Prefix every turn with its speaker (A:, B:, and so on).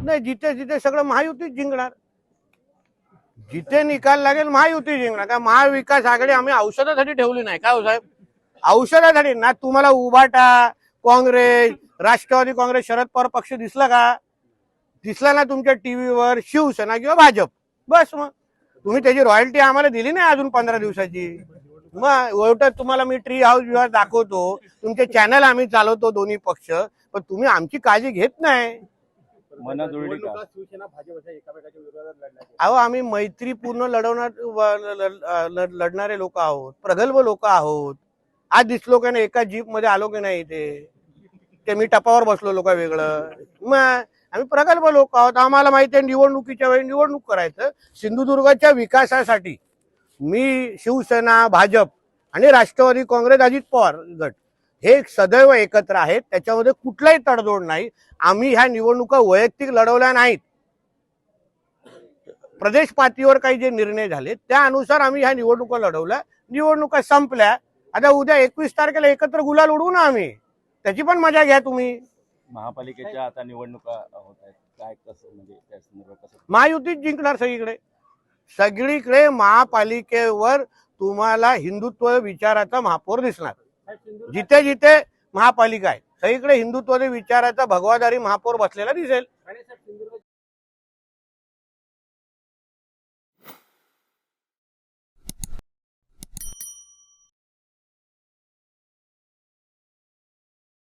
A: नाही, जिथे जिथे सगळं महायुतीच जिंकणार. जिथे निकाल लागेल महायुती जिंकणार. का महाविकास आघाडी आम्ही औषधासाठी ठेवली नाही का हो साहेब? औषधासाठी ना. तुम्हाला उभाटा, काँग्रेस, राष्ट्रवादी काँग्रेस, शरद पवार पक्ष दिसला का? दिसला ना तुमच्या टीव्हीवर? शिवसेना किंवा भाजप, बस. मग तुम्ही त्याची रॉयल्टी आम्हाला दिली नाही अजून 15 दिवसाची. मग एवढं तुम्हाला मी ट्री हाऊस विहार दाखवतो, तुमचे चॅनल आम्ही चालवतो दोन्ही पक्ष, पण तुम्ही आमची काळजी घेत नाही. अहो, आम्ही मैत्रीपूर्ण लढणारे लोक आहोत, प्रगल्भ लोक आहोत. आज दिसलो की नाही, एका जीप मध्ये आलो की नाही इथे, ते मी टपावर बसलो लोक वेगळं. मग आम्ही प्रगल्भ लोक आहोत. आम्हाला माहिती आहे निवडणुकीच्या वेळी निवडणूक करायचं. सिंधुदुर्गाच्या विकासासाठी मी शिवसेना, भाजप आणि राष्ट्रवादी काँग्रेस, अजित पवार गट हे सदैव एकत्र आहेत. त्याच्यामध्ये कुठलाही तडजोड नाही. आम्ही ह्या निवडणुका वैयक्तिक लढवल्या नाहीत. प्रदेश पातळीवर काही जे निर्णय झाले त्यानुसार आम्ही ह्या निवडणुका लढवल्या. निवडणुका संपल्या. आता उद्या 21 तारखेला एकत्र गुलाल उडवू ना आम्ही. त्याची पण मजा घ्या तुम्ही.
B: महापालिकेच्या आता निवडणुका होत आहेत, काय कसं म्हणजे त्या संदर्भात कसं?
A: महायुतीच जिंकणार सगळीकडे. सगळीकडे महापालिकेवर तुम्हाला हिंदुत्व विचाराचा महापौर दिसणार. जिथे जिथे महापालिका आहे सगळीकडे हिंदुत्व विचाराचा भगवादारी महापौर बसलेला दिसेल.